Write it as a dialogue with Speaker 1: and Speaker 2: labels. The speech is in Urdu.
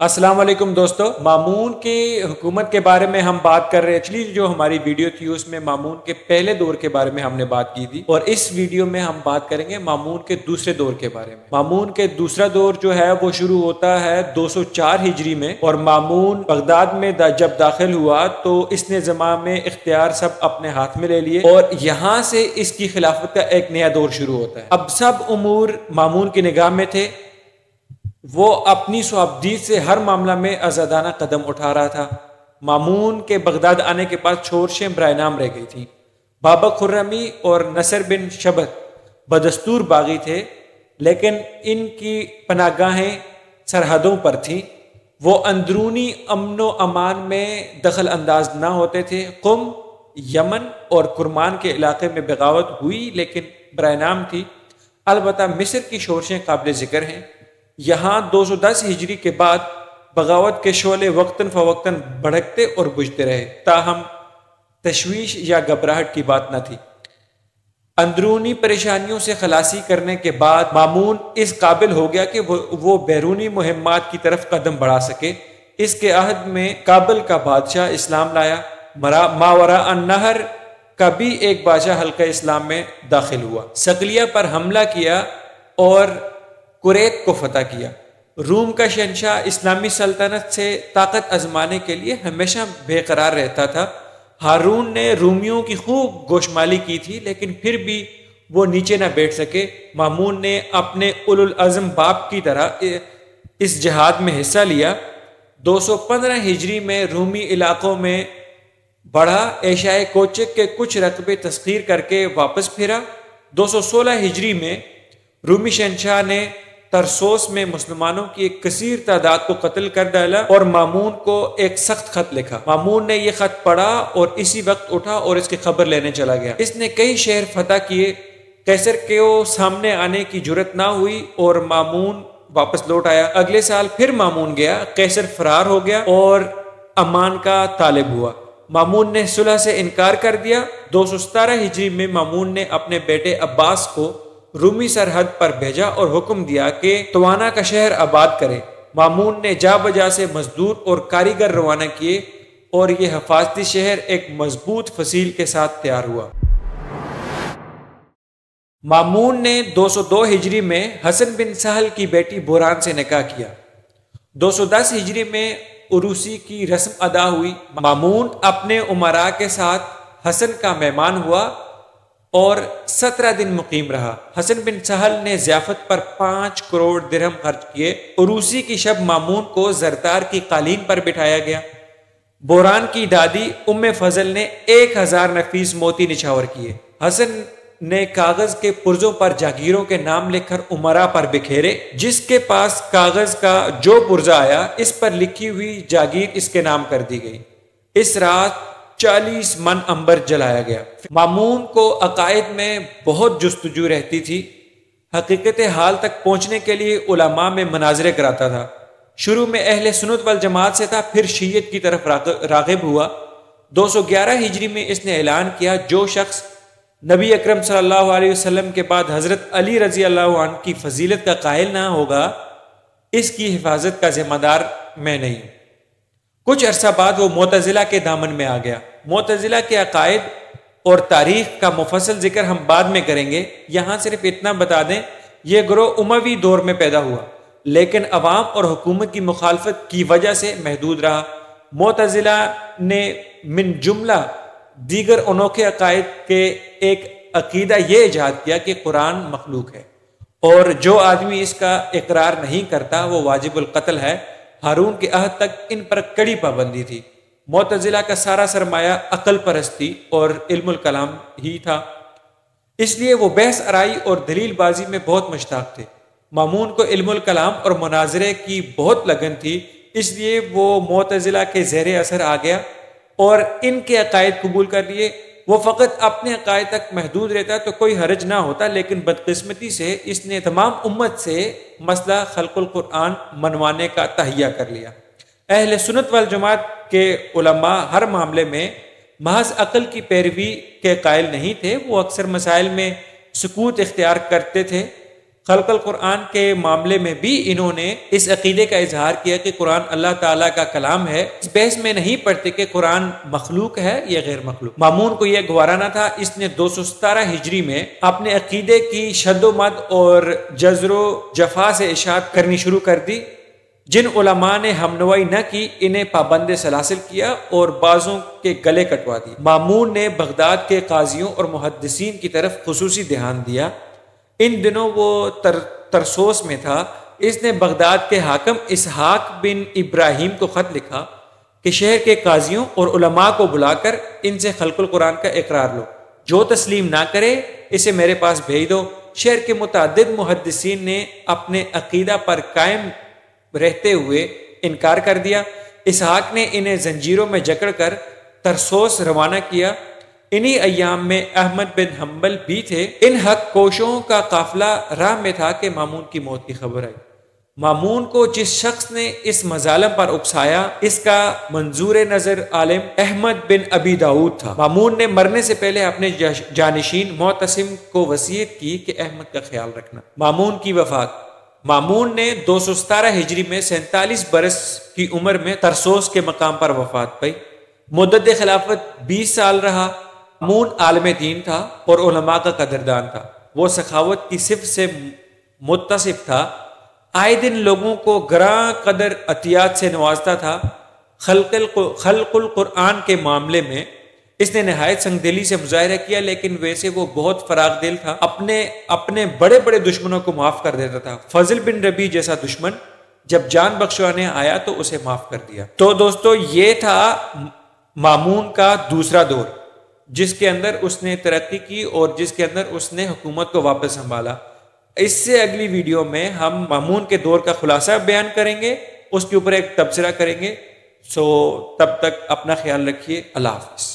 Speaker 1: السلام علیکم دوستو، مامون کی حکومت کے بارے میں ہم بات کر رہے ہیں۔ ایکچولی جو ہماری ویڈیو تھی اس میں مامون کے پہلے دور کے بارے میں ہم نے بات کی تھی، اور اس ویڈیو میں ہم بات کریں گے مامون کے دوسرے دور کے بارے میں۔ مامون کے دوسرا دور جو ہے وہ شروع ہوتا ہے 204 ہجری میں، اور مامون بغداد میں جب داخل ہوا تو اس نے زمان میں اختیار سب اپنے ہاتھ میں لے لیے، اور یہاں سے اس کی خلافت کا ایک نیا دور شروع ہوتا ہے۔ اب سب امور مامون کی نگاہ میں تھے، وہ اپنی صحابدید سے ہر معاملہ میں آزادانہ قدم اٹھا رہا تھا۔ مامون کے بغداد آنے کے بعد شورشیں برائے نام رہ گئی تھیں۔ بابا خرمی اور نصر بن شبت بدستور باغی تھے، لیکن ان کی پناہ گاہیں سرحدوں پر تھیں۔ وہ اندرونی امن و امان میں دخل انداز نہ ہوتے تھے۔ قم، یمن اور کرمان کے علاقے میں بغاوت ہوئی لیکن برائے نام تھی۔ البتہ مصر کی شورشیں قابل ذکر ہیں۔ یہاں 210 ہجری کے بعد بغاوت کے شعلے وقتاً فوقتاً بھڑکتے اور بجھتے رہے، تاہم تشویش یا گھبراہٹ کی بات نہ تھی۔ اندرونی پریشانیوں سے خلاصی کرنے کے بعد مامون اس قابل ہو گیا کہ وہ بیرونی مہمات کی طرف قدم بڑھا سکے۔ اس کے عہد میں کابل کا بادشاہ اسلام لایا۔ ماوراء النہر کا بھی ایک بادشاہ حلقہ اسلام میں داخل ہوا، صقلیہ پر حملہ کیا اور کوریت کو فتح کیا۔ روم کا شہنشاہ اسلامی سلطنت سے طاقت آزمانے کے لیے ہمیشہ بے قرار رہتا تھا۔ ہارون نے رومیوں کی خوب گوشمالی کی تھی، لیکن پھر بھی وہ نیچے نہ بیٹھ سکے۔ مامون نے اپنے اولو العزم باپ کی طرح اس جہاد میں حصہ لیا۔ 215 ہجری میں رومی علاقوں میں بڑھا، ایشائے کوچک کے کچھ رقبے تسخیر کر کے واپس پھرا۔ 216 ہجری میں رومی شہنشاہ نے ترسوس میں مسلمانوں کی ایک کثیر تعداد کو قتل کر ڈالا اور مامون کو ایک سخت خط لکھا۔ مامون نے یہ خط پڑھا اور اسی وقت اٹھا اور اس کی خبر لینے چلا گیا۔ اس نے کئی شہر فتح کیے، قیصر کو سامنے آنے کی جرت نہ ہوئی اور مامون واپس لوٹ آیا۔ اگلے سال پھر مامون گیا، قیصر فرار ہو گیا اور امان کا طالب ہوا۔ مامون نے صلح سے انکار کر دیا۔ 217 ہجری میں مامون نے اپنے بیٹے عباس کو رومی سرحد پر بھیجا اور حکم دیا کہ توانا کا شہر آباد کرے۔ مامون نے جا بجا سے مزدور اور کاریگر روانہ کیے اور یہ حفاظتی شہر ایک مضبوط فصیل کے ساتھ تیار ہوا۔ مامون نے 202 ہجری میں حسن بن سہل کی بیٹی بوران سے نکاح کیا۔ 210 ہجری میں عروسی کی رسم ادا ہوئی۔ مامون اپنے امراء کے ساتھ حسن کا مہمان ہوا اور 17 دن مقیم رہا۔ حسن بن سہل نے ضیافت پر 5 کروڑ درہم خرچ کیے۔ عروسی کی شب مامون کو زرتار کی قالین پر بٹھایا گیا۔ بوران کی دادی ام فضل نے 1000 نفیس موتی نچھاور کیے۔ حسن نے کاغذ کے پرزوں پر جاگیروں کے نام لکھ کر امراء پر بکھیرے۔ جس کے پاس کاغذ کا جو پرزہ آیا، اس پر لکھی ہوئی جاگیر اس کے نام کر دی گئی۔ اس رات 40 من عنبر جلایا گیا۔ مامون کو عقائد میں بہت جستجو رہتی تھی۔ حقیقت حال تک پہنچنے کے لیے علماء میں مناظرے کراتا تھا۔ شروع میں اہل سنت والجماعت سے تھا، پھر شیعت کی طرف راغب ہوا۔ 211 ہجری میں اس نے اعلان کیا، جو شخص نبی اکرم صلی اللہ علیہ وسلم کے بعد حضرت علی رضی اللہ عنہ کی فضیلت کا قائل نہ ہوگا، اس کی حفاظت کا ذمہ دار میں نہیں۔ کچھ عرصہ بعد وہ معتزلہ کے دامن میں آ گیا۔ معتزلہ کے عقائد اور تاریخ کا مفصل ذکر ہم بعد میں کریں گے، یہاں صرف اتنا بتا دیں یہ گروہ اموی دور میں پیدا ہوا، لیکن عوام اور حکومت کی مخالفت کی وجہ سے محدود رہا۔ معتزلہ نے من جملہ دیگر انوکھے عقائد کے ایک عقیدہ یہ ایجاد کیا کہ قرآن مخلوق ہے، اور جو آدمی اس کا اقرار نہیں کرتا وہ واجب القتل ہے۔ ہارون کے عہد تک ان پر کڑی پابندی تھی۔ معتزلہ کا سارا سرمایہ عقل پرستی اور علم الکلام ہی تھا، اس لیے وہ بحث آرائی اور دلیل بازی میں بہت مشتاق تھے۔ مامون کو علم الکلام اور مناظرے کی بہت لگن تھی، اس لیے وہ معتزلہ کے زیر اثر آ گیا اور ان کے عقائد قبول کر لیے۔ وہ فقط اپنے عقائد تک محدود رہتا تو کوئی حرج نہ ہوتا، لیکن بدقسمتی سے اس نے تمام امت سے مسئلہ خلق القرآن منوانے کا تہیہ کر لیا۔ اہل سنت والجماعت کے علماء ہر معاملے میں محض عقل کی پیروی کے قائل نہیں تھے، وہ اکثر مسائل میں سکوت اختیار کرتے تھے۔ خلق القرآن کے معاملے میں بھی انہوں نے اس عقیدے کا اظہار کیا کہ قرآن اللہ تعالیٰ کا کلام ہے. اس بحث میں نہیں پڑھتے کہ قرآن مخلوق ہے یا غیر مخلوق. مامون کو یہ گوارا نہ تھا. اس نے 217 ہجری میں اپنے عقیدے کی شد و مد اور جزر و جفا سے اشاعت کرنی شروع کر دی. جن علماء نے ہمنوائی نہ کی انہیں پابند سلاسل کیا اور بعضوں کے گلے کٹوا دی. مامون نے بغداد کے قاضیوں اور محدثین کی طرف خصوصی دھیان دیا. ان دنوں وہ ترسوس میں تھا. اس نے بغداد کے حاکم اسحاق بن ابراہیم کو خط لکھا کہ شہر کے قاضیوں اور علماء کو بلا کر ان سے خلق القرآن کا اقرار لو. جو تسلیم نہ کرے اسے میرے پاس بھیج دو. شہر کے متعدد محدثین نے اپنے عقیدہ پر قائم رہتے ہوئے انکار کر دیا. اسحاق نے انہیں زنجیروں میں جکڑ کر ترسوس روانہ کیا. انہی ایام میں احمد بن حنبل بھی تھے. ان حق کوشوں کا قافلہ راہ میں تھا کہ مامون کی موت کی خبر آئی. مامون کو جس شخص نے اس مظالم پر اکسایا اس کا منظور نظر عالم احمد بن ابی داؤد تھا. مامون نے مرنے سے پہلے اپنے جانشین معتصم کو وصیت کی کہ احمد کا خیال رکھنا. مامون کی وفات. مامون نے 217 ہجری میں 47 برس کی عمر میں ترسوس کے مقام پر وفات پائی. مدت خلافت 20 سال رہا. مامون عالم دین تھا اور علماء کا قدردان تھا. وہ سخاوت کی صفت سے متصف تھا. آئے دن لوگوں کو گراں قدر عطیات سے نوازتا تھا. خلق القرآن کے معاملے میں اس نے نہایت سنگ دلی سے مظاہرہ کیا، لیکن ویسے وہ بہت فراغ دل تھا. اپنے بڑے بڑے دشمنوں کو معاف کر دیتا تھا. فضل بن ربیع جیسا دشمن جب جان بخشوانے آیا تو اسے معاف کر دیا. تو دوستو یہ تھا مامون کا دوسرا دور، جس کے اندر اس نے ترقی کی اور جس کے اندر اس نے حکومت کو واپس سنبھالا. اس سے اگلی ویڈیو میں ہم مامون کے دور کا خلاصہ بیان کریں گے، اس کے اوپر ایک تبصرہ کریں گے. تب تک اپنا خیال رکھیے. اللہ حافظ.